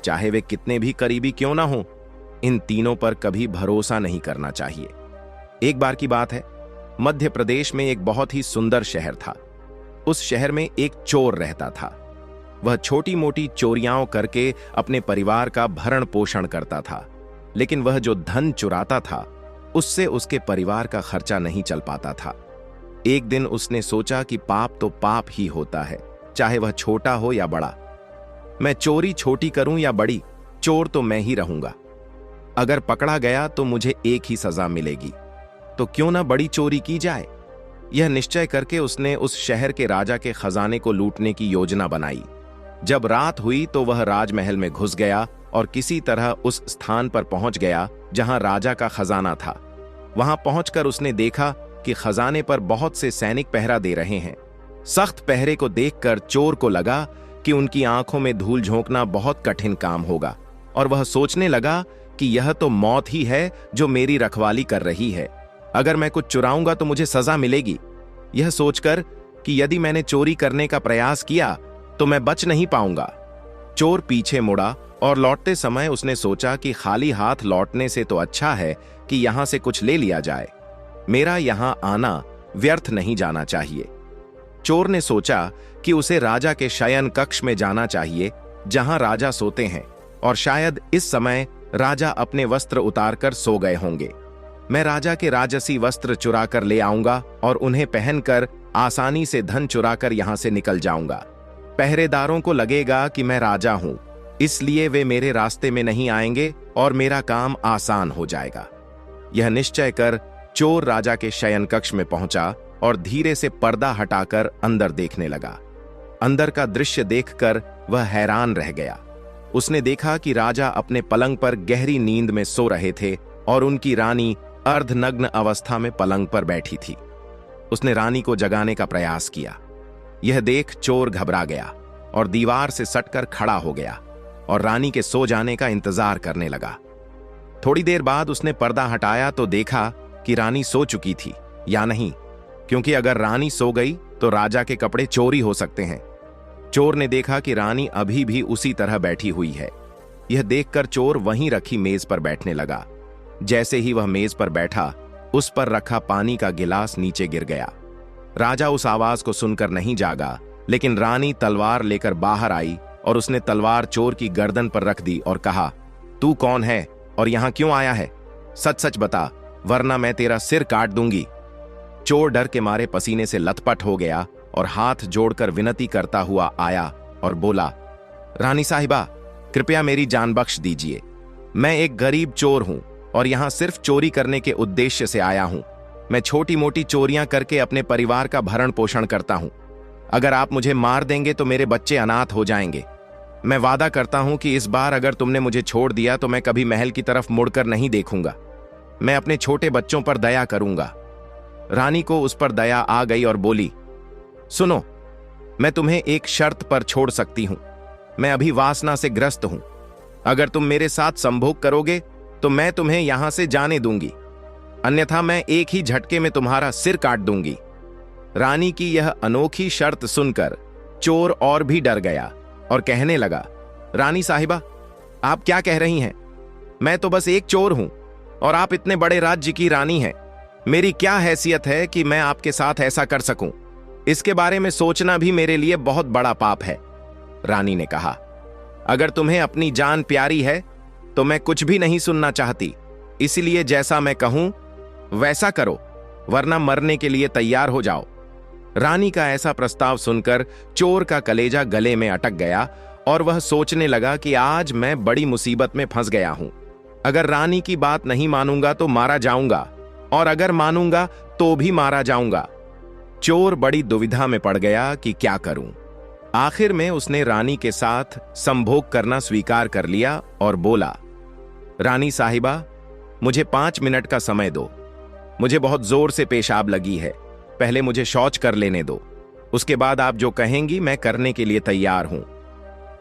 चाहे वे कितने भी करीबी क्यों ना हों। इन तीनों पर कभी भरोसा नहीं करना चाहिए। एक बार की बात है, मध्य प्रदेश में एक बहुत ही सुंदर शहर था। उस शहर में एक चोर रहता था। वह छोटी मोटी चोरियां करके अपने परिवार का भरण पोषण करता था, लेकिन वह जो धन चुराता था उससे उसके परिवार का खर्चा नहीं चल पाता था। एक दिन उसने सोचा कि पाप तो पाप ही होता है, चाहे वह छोटा हो या बड़ा। मैं चोरी छोटी करूं या बड़ी, चोर तो मैं ही रहूंगा। अगर पकड़ा गया तो मुझे एक ही सजा मिलेगी, तो क्यों ना बड़ी चोरी की जाए। यह निश्चय करके उसने उस शहर के राजा के खजाने को लूटने की योजना बनाई। जब रात हुई तो वह राजमहल में घुस गया और किसी तरह उस स्थान पर पहुंच गया जहां राजा का खजाना था। वहां पहुंचकर उसने देखा कि खजाने पर बहुत से सैनिक पहरा दे रहे हैं। सख्त पहरे को देखकर चोर को लगा कि उनकी आंखों में धूल झोंकना बहुत कठिन काम होगा, और वह सोचने लगा कि यह तो मौत ही है जो मेरी रखवाली कर रही है। अगर मैं कुछ चुराऊंगा तो मुझे सजा मिलेगी। यह सोचकर कि यदि मैंने चोरी करने का प्रयास किया तो मैं बच नहीं पाऊंगा, चोर पीछे मुड़ा और लौटते समय उसने सोचा कि खाली हाथ लौटने से तो अच्छा है कि यहां से कुछ ले लिया जाए। मेरा यहां आना व्यर्थ नहीं जाना चाहिए। चोर ने सोचा कि उसे राजा के शयन कक्ष में जाना चाहिए जहां राजा सोते हैं, और शायद इस समय राजा अपने वस्त्र उतारकर सो गए होंगे। मैं राजा के राजसी वस्त्र चुरा कर ले आऊंगा और उन्हें पहनकर आसानी से धन चुराकर यहां से निकल जाऊंगा। पहरेदारों को लगेगा कि मैं राजा हूं, इसलिए वे मेरे रास्ते में नहीं आएंगे और मेरा काम आसान हो जाएगा। यह निश्चय कर चोर राजा के शयन कक्ष में पहुंचा और धीरे से पर्दा हटाकर अंदर देखने लगा। अंदर का दृश्य देखकर वह हैरान रह गया। उसने देखा कि राजा अपने पलंग पर गहरी नींद में सो रहे थे और उनकी रानी अर्धनग्न अवस्था में पलंग पर बैठी थी। उसने रानी को जगाने का प्रयास किया। यह देख चोर घबरा गया और दीवार से सटकर खड़ा हो गया और रानी के सो जाने का इंतजार करने लगा। थोड़ी देर बाद उसने पर्दा हटाया तो देखा कि रानी सो चुकी थी या नहीं, क्योंकि अगर रानी सो गई तो राजा के कपड़े चोरी हो सकते हैं। चोर ने देखा कि रानी अभी भी उसी तरह बैठी हुई है। यह देखकर चोर वहीं रखी मेज पर बैठने लगा। जैसे ही वह मेज पर बैठा, उस पर रखा पानी का गिलास नीचे गिर गया। राजा उस आवाज को सुनकर नहीं जागा, लेकिन रानी तलवार लेकर बाहर आई और उसने तलवार चोर की गर्दन पर रख दी और कहा, तू कौन है और यहां क्यों आया है? सच सच बता, वरना मैं तेरा सिर काट दूंगी। चोर डर के मारे पसीने से लथपथ हो गया और हाथ जोड़कर विनती करता हुआ आया और बोला, रानी साहिबा, कृपया मेरी जान बख्श दीजिए। मैं एक गरीब चोर हूं और यहां सिर्फ चोरी करने के उद्देश्य से आया हूं। मैं छोटी मोटी चोरियां करके अपने परिवार का भरण पोषण करता हूं। अगर आप मुझे मार देंगे तो मेरे बच्चे अनाथ हो जाएंगे। मैं वादा करता हूं कि इस बार अगर तुमने मुझे छोड़ दिया तो मैं कभी महल की तरफ मुड़कर नहीं देखूंगा। मैं अपने छोटे बच्चों पर दया करूंगा। रानी को उस पर दया आ गई और बोली, सुनो, मैं तुम्हें एक शर्त पर छोड़ सकती हूं। मैं अभी वासना से ग्रस्त हूं। अगर तुम मेरे साथ संभोग करोगे तो मैं तुम्हें यहां से जाने दूंगी, अन्यथा मैं एक ही झटके में तुम्हारा सिर काट दूंगी। रानी की यह अनोखी शर्त सुनकर चोर और भी डर गया और कहने लगा, रानी साहिबा, आप क्या कह रही हैं? मैं तो बस एक चोर हूं और आप इतने बड़े राज्य की रानी हैं। मेरी क्या हैसियत है कि मैं आपके साथ ऐसा कर सकूं? इसके बारे में सोचना भी मेरे लिए बहुत बड़ा पाप है। रानी ने कहा, अगर तुम्हें अपनी जान प्यारी है तो मैं कुछ भी नहीं सुनना चाहती, इसलिए जैसा मैं कहूं वैसा करो, वरना मरने के लिए तैयार हो जाओ। रानी का ऐसा प्रस्ताव सुनकर चोर का कलेजा गले में अटक गया और वह सोचने लगा कि आज मैं बड़ी मुसीबत में फंस गया हूं। अगर रानी की बात नहीं मानूंगा तो मारा जाऊंगा, और अगर मानूंगा तो भी मारा जाऊंगा। चोर बड़ी दुविधा में पड़ गया कि क्या करूं। आखिर में उसने रानी के साथ संभोग करना स्वीकार कर लिया और बोला, रानी साहिबा, मुझे 5 मिनट का समय दो। मुझे बहुत जोर से पेशाब लगी है। पहले मुझे शौच कर लेने दो, उसके बाद आप जो कहेंगी मैं करने के लिए तैयार हूं।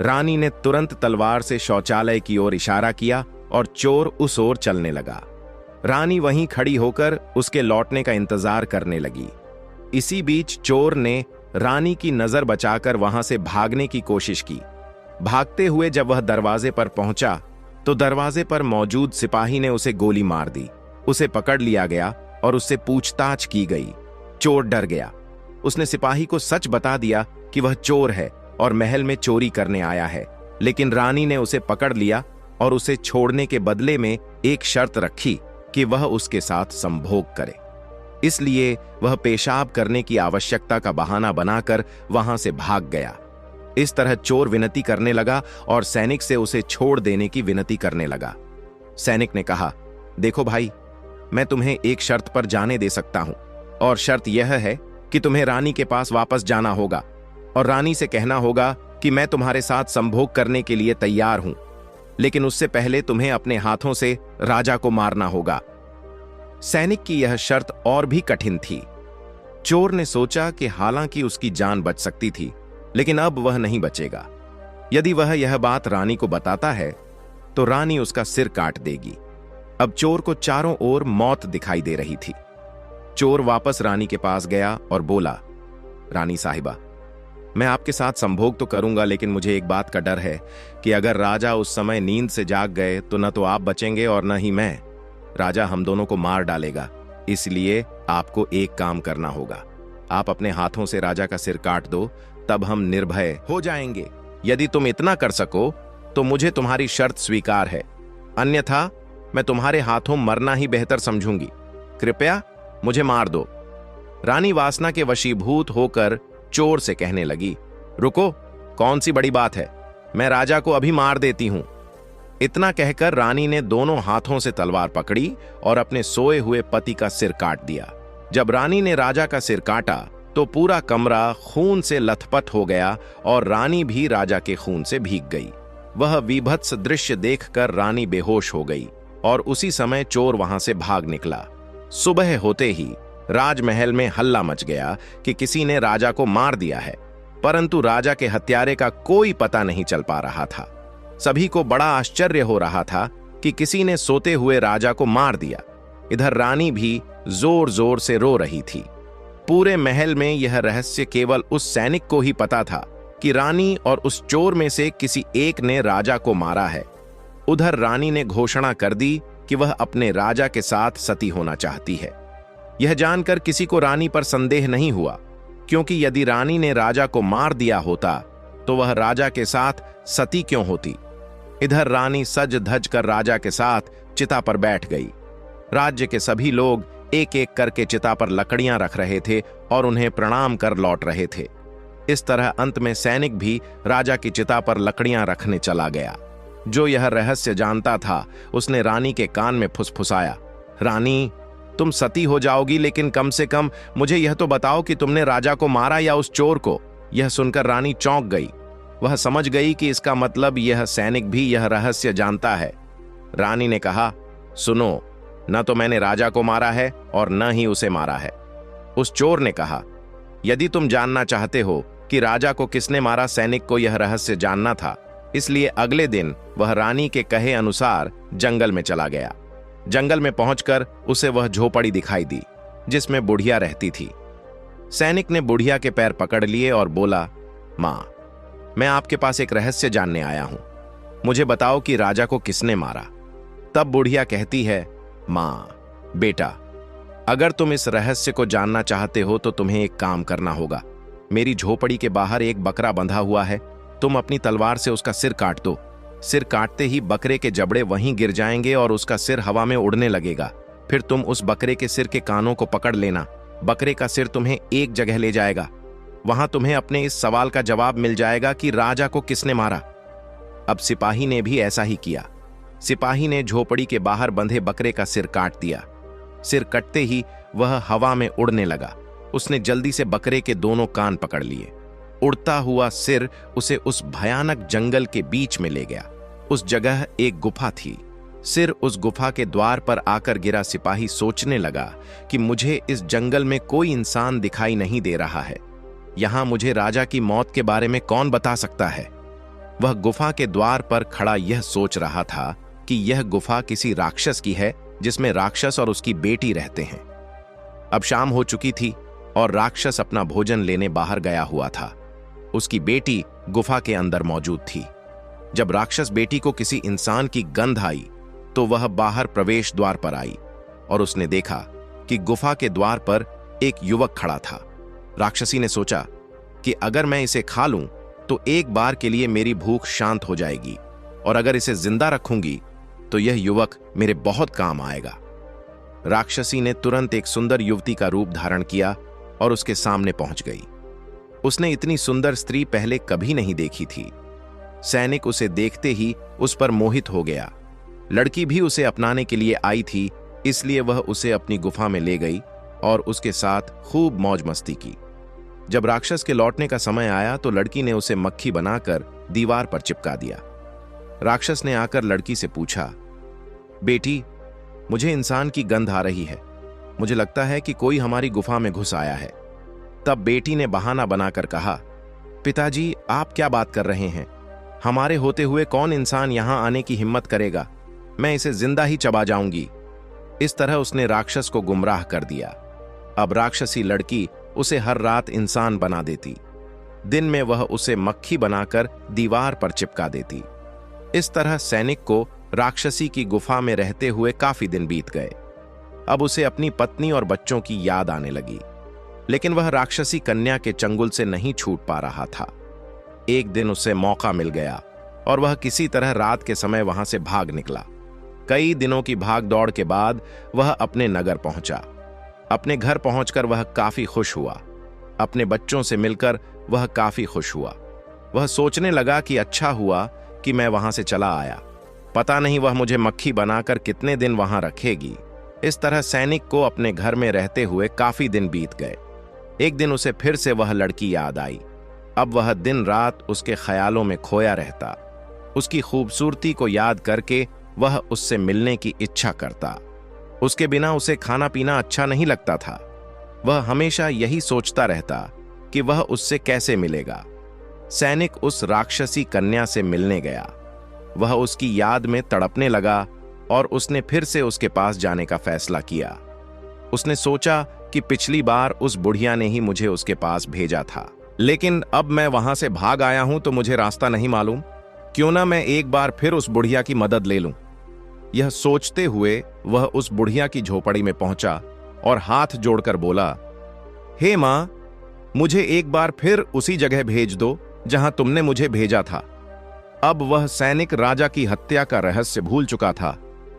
रानी ने तुरंत तलवार से शौचालय की ओर इशारा किया और चोर उस ओर चलने लगा। रानी वहीं खड़ी होकर उसके लौटने का इंतजार करने लगी। इसी बीच चोर ने रानी की नजर बचाकर वहां से भागने की कोशिश की, भागते हुए जब वह दरवाजे पर पहुंचा तो दरवाजे पर मौजूद सिपाही ने उसे गोली मार दी। उसे पकड़ लिया गया और उससे पूछताछ की गई। चोर डर गया। उसने सिपाही को सच बता दिया कि वह चोर है और महल में चोरी करने आया है, लेकिन रानी ने उसे पकड़ लिया और उसे छोड़ने के बदले में एक शर्त रखी कि वह उसके साथ संभोग करे। इसलिए वह पेशाब करने की आवश्यकता का बहाना बनाकर वहां से भाग गया। इस तरह चोर विनती करने लगा और सैनिक से उसे छोड़ देने की विनती करने लगा। सैनिक ने कहा, देखो भाई, मैं तुम्हें एक शर्त पर जाने दे सकता हूं, और शर्त यह है कि तुम्हें रानी के पास वापस जाना होगा और रानी से कहना होगा कि मैं तुम्हारे साथ संभोग करने के लिए तैयार हूं, लेकिन उससे पहले तुम्हें अपने हाथों से राजा को मारना होगा। सैनिक की यह शर्त और भी कठिन थी। चोर ने सोचा कि हालांकि उसकी जान बच सकती थी, लेकिन अब वह नहीं बचेगा। यदि वह यह बात रानी को बताता है तो रानी उसका सिर काट देगी। अब चोर को चारों ओर मौत दिखाई दे रही थी। चोर वापस रानी के पास गया और बोला, रानी साहिबा, मैं आपके साथ संभोग तो करूंगा, लेकिन मुझे एक बात का डर है कि अगर राजा उस समय नींद से जाग गए तो न तो आप बचेंगे और न ही मैं। राजा हम दोनों को मार डालेगा। इसलिए आपको एक काम करना होगा। आप अपने हाथों से राजा का सिर काट दो, तब हम निर्भय हो जाएंगे। यदि तुम इतना कर सको तो मुझे तुम्हारी शर्त स्वीकार है, अन्यथा मैं तुम्हारे हाथों मरना ही बेहतर समझूंगी। कृपया मुझे मार दो। रानी वासना के वशीभूत होकर चोर से कहने लगी, रुको, कौन सी बड़ी बात है, मैं राजा को अभी मार देती हूं। इतना कहकर रानी ने दोनों हाथों से तलवार पकड़ी और अपने सोए हुए पति का सिर काट दिया। जब रानी ने राजा का सिर काटा तो पूरा कमरा खून से लथपथ हो गया और रानी भी राजा के खून से भीग गई। वह विभत्स दृश्य देखकर रानी बेहोश हो गई और उसी समय चोर वहां से भाग निकला। सुबह होते ही राजमहल में हल्ला मच गया कि किसी ने राजा को मार दिया है, परंतु राजा के हत्यारे का कोई पता नहीं चल पा रहा था। सभी को बड़ा आश्चर्य हो रहा था कि किसी ने सोते हुए राजा को मार दिया। इधर रानी भी जोर जोर से रो रही थी। पूरे महल में यह रहस्य केवल उस सैनिक को ही पता था कि रानी और उस चोर में से किसी एक ने राजा को मारा है। उधर रानी ने घोषणा कर दी कि वह अपने राजा के साथ सती होना चाहती है। यह जानकर किसी को रानी पर संदेह नहीं हुआ, क्योंकि यदि रानी ने राजा को मार दिया होता तो वह राजा के साथ सती क्यों होती। इधर रानी सज धज कर राजा के साथ चिता पर बैठ गई। राज्य के सभी लोग एक एक करके चिता पर लकड़ियां रख रहे थे और उन्हें प्रणाम कर लौट रहे थे। इस तरह अंत में सैनिक भी राजा की चिता पर लकड़ियां रखने चला गया। जो यह रहस्य जानता था उसने रानी के कान में फुसफुसाया, रानी, तुम सती हो जाओगी, लेकिन कम से कम मुझे यह तो बताओ कि तुमने राजा को मारा या उस चोर को। यह सुनकर रानी चौंक गई। वह समझ गई कि इसका मतलब यह सैनिक भी यह रहस्य जानता है। रानी ने कहा, सुनो, न तो मैंने राजा को मारा है और न ही उसे मारा है। उस चोर ने कहा, यदि तुम जानना चाहते हो कि राजा को किसने मारा, सैनिक को यह रहस्य जानना था, इसलिए अगले दिन वह रानी के कहे अनुसार जंगल में चला गया। जंगल में पहुंचकर उसे वह झोपड़ी दिखाई दी जिसमें बुढ़िया रहती थी। सैनिक ने बुढ़िया के पैर पकड़ लिए और बोला, मां, मैं आपके पास एक रहस्य जानने आया हूं, मुझे बताओ कि राजा को किसने मारा। तब बुढ़िया कहती है, मां, बेटा, अगर तुम इस रहस्य को जानना चाहते हो तो तुम्हें एक काम करना होगा। मेरी झोपड़ी के बाहर एक बकरा बंधा हुआ है, तुम अपनी तलवार से उसका सिर काट दो। सिर काटते ही बकरे के जबड़े वहीं गिर जाएंगे और उसका सिर हवा में उड़ने लगेगा। फिर तुम उस बकरे के सिर के कानों को पकड़ लेना। बकरे का सिर तुम्हें एक जगह ले जाएगा। वहां तुम्हें अपने इस सवाल का जवाब मिल जाएगा कि राजा को किसने मारा। अब सिपाही ने भी ऐसा ही किया। सिपाही ने झोपड़ी के बाहर बंधे बकरे का सिर काट दिया। सिर कटते ही वह हवा में उड़ने लगा। उसने जल्दी से बकरे के दोनों कान पकड़ लिए। उड़ता हुआ सिर उसे उस भयानक जंगल के बीच में ले गया। उस जगह एक गुफा थी। सिर उस गुफा के द्वार पर आकर गिरा। सिपाही सोचने लगा कि मुझे इस जंगल में कोई इंसान दिखाई नहीं दे रहा है। यहां मुझे राजा की मौत के बारे में कौन बता सकता है। वह गुफा के द्वार पर खड़ा यह सोच रहा था कि यह गुफा किसी राक्षस की है जिसमें राक्षस और उसकी बेटी रहते हैं। अब शाम हो चुकी थी और राक्षस अपना भोजन लेने बाहर गया हुआ था। उसकी बेटी गुफा के अंदर मौजूद थी। जब राक्षस बेटी को किसी इंसान की गंध आई तो वह बाहर प्रवेश द्वार पर आई और उसने देखा कि गुफा के द्वार पर एक युवक खड़ा था। राक्षसी ने सोचा कि अगर मैं इसे खा लूं तो एक बार के लिए मेरी भूख शांत हो जाएगी, और अगर इसे जिंदा रखूंगी तो यह युवक मेरे बहुत काम आएगा। राक्षसी ने तुरंत एक सुंदर युवती का रूप धारण किया और उसके सामने पहुंच गई। उसने इतनी सुंदर स्त्री पहले कभी नहीं देखी थी। सैनिक उसे देखते ही उस पर मोहित हो गया। लड़की भी उसे अपनाने के लिए आई थी, इसलिए वह उसे अपनी गुफा में ले गई और उसके साथ खूब मौज मस्ती की। जब राक्षस के लौटने का समय आया तो लड़की ने उसे मक्खी बनाकर दीवार पर चिपका दिया। राक्षस ने आकर लड़की से पूछा, बेटी, मुझे इंसान की गंध आ रही है। मुझे लगता है कि कोई हमारी गुफा में घुस आया है। तब बेटी ने बहाना बनाकर कहा, पिताजी, आप क्या बात कर रहे हैं? हमारे होते हुए कौन इंसान यहां आने की हिम्मत करेगा? मैं इसे जिंदा ही चबा जाऊंगी। इस तरह उसने राक्षस को गुमराह कर दिया। अब राक्षसी लड़की उसे हर रात इंसान बना देती। दिन में वह उसे मक्खी बनाकर दीवार पर चिपका देती। इस तरह सैनिक को राक्षसी की गुफा में रहते हुए काफी दिन बीत गए। अब उसे अपनी पत्नी और बच्चों की याद आने लगी, लेकिन वह राक्षसी कन्या के चंगुल से नहीं छूट पा रहा था। एक दिन उसे मौका मिल गया और वह किसी तरह रात के समय वहां से भाग निकला। कई दिनों की भाग दौड़ के बाद वह अपने नगर पहुंचा। अपने घर पहुंचकर वह काफी खुश हुआ। अपने बच्चों से मिलकर वह काफी खुश हुआ। वह सोचने लगा कि अच्छा हुआ कि मैं वहां से चला आया। पता नहीं वह मुझे मक्खी बनाकर कितने दिन वहां रखेगी। इस तरह सैनिक को अपने घर में रहते हुए काफी दिन बीत गए। एक दिन उसे फिर से वह लड़की याद आई। अब वह दिन रात उसके ख्यालों में खोया रहता। उसकी खूबसूरती को याद करके वह उससे मिलने की इच्छा करता। उसके बिना उसे खाना पीना अच्छा नहीं लगता था। वह हमेशा यही सोचता रहता कि वह उससे कैसे मिलेगा। सैनिक उस राक्षसी कन्या से मिलने गया। वह उसकी याद में तड़पने लगा और उसने फिर से उसके पास जाने का फैसला किया। उसने सोचा कि पिछली बार उस बुढ़िया ने ही मुझे उसके पास भेजा था, लेकिन अब मैं वहां से भाग आया हूं तो मुझे रास्ता नहीं मालूम। क्यों ना मैं एक बार फिर उस बुढ़िया की मदद ले लूं। यह सोचते हुए वह उस बुढ़िया की झोपड़ी में पहुंचा और हाथ जोड़कर बोला, हे मां, मुझे एक बार फिर उसी जगह भेज दो जहां तुमने मुझे भेजा था। अब वह सैनिक राजा की हत्या का रहस्य भूल चुका था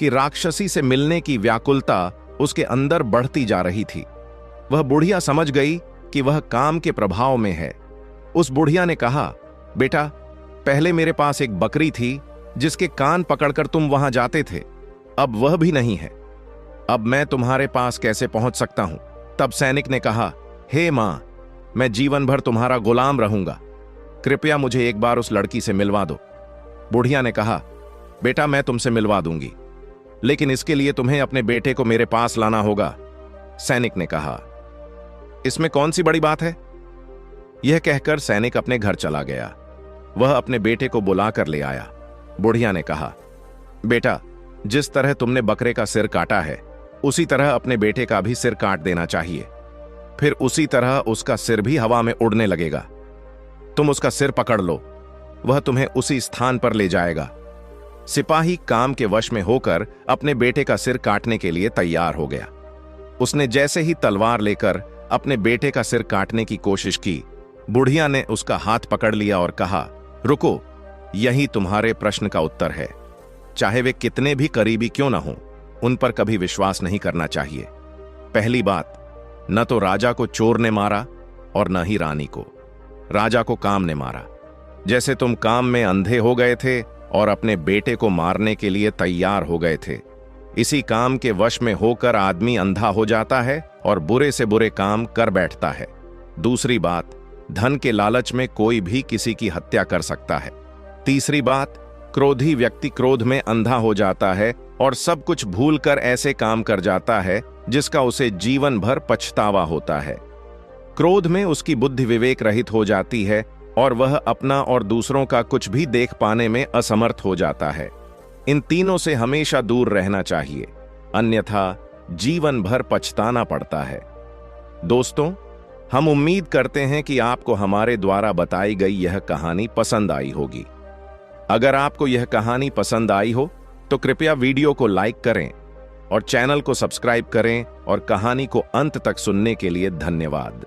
कि राक्षसी से मिलने की व्याकुलता उसके अंदर बढ़ती जा रही थी। वह बुढ़िया समझ गई कि वह काम के प्रभाव में है। उस बुढ़िया ने कहा, बेटा, पहले मेरे पास एक बकरी थी जिसके कान पकड़कर तुम वहां जाते थे। अब वह भी नहीं है। अब मैं तुम्हारे पास कैसे पहुंच सकता हूं? तब सैनिक ने कहा, हे मां, मैं जीवन भर तुम्हारा गुलाम रहूंगा। कृपया मुझे एक बार उस लड़की से मिलवा दो। बुढ़िया ने कहा, बेटा, मैं तुमसे मिलवा दूंगी, लेकिन इसके लिए तुम्हें अपने बेटे को मेरे पास लाना होगा। सैनिक ने कहा, इसमें कौन सी बड़ी बात है? यह कहकर सैनिक अपने घर चला गया। वह अपने बेटे को बुलाकर ले आया। बुढ़िया ने कहा, बेटा, जिस तरह तुमने बकरे का सिर काटा है, उसी तरह अपने बेटे का भी सिर काट देना चाहिए। फिर उसी तरह उसका सिर भी हवा में उड़ने लगेगा। तुम उसका सिर पकड़ लो, वह तुम्हें उसी स्थान पर ले जाएगा। सिपाही काम के वश में होकर अपने बेटे का सिर काटने के लिए तैयार हो गया। उसने जैसे ही तलवार लेकर अपने बेटे का सिर काटने की कोशिश की, बुढ़िया ने उसका हाथ पकड़ लिया और कहा, रुको, यही तुम्हारे प्रश्न का उत्तर है। चाहे वे कितने भी करीबी क्यों ना हों, उन पर कभी विश्वास नहीं करना चाहिए। पहली बात, न तो राजा को चोर ने मारा और न ही रानी को। राजा को काम ने मारा। जैसे तुम काम में अंधे हो गए थे और अपने बेटे को मारने के लिए तैयार हो गए थे, इसी काम के वश में होकर आदमी अंधा हो जाता है और बुरे से बुरे काम कर बैठता है। दूसरी बात, धन के लालच में कोई भी किसी की हत्या कर सकता है। तीसरी बात, क्रोधी व्यक्ति क्रोध में अंधा हो जाता है और सब कुछ भूलकर ऐसे काम कर जाता है जिसका उसे जीवन भर पछतावा होता है। क्रोध में उसकी बुद्धि विवेक रहित हो जाती है और वह अपना और दूसरों का कुछ भी देख पाने में असमर्थ हो जाता है। इन तीनों से हमेशा दूर रहना चाहिए, अन्यथा जीवन भर पछताना पड़ता है। दोस्तों, हम उम्मीद करते हैं कि आपको हमारे द्वारा बताई गई यह कहानी पसंद आई होगी। अगर आपको यह कहानी पसंद आई हो तो कृपया वीडियो को लाइक करें और चैनल को सब्सक्राइब करें और कहानी को अंत तक सुनने के लिए धन्यवाद।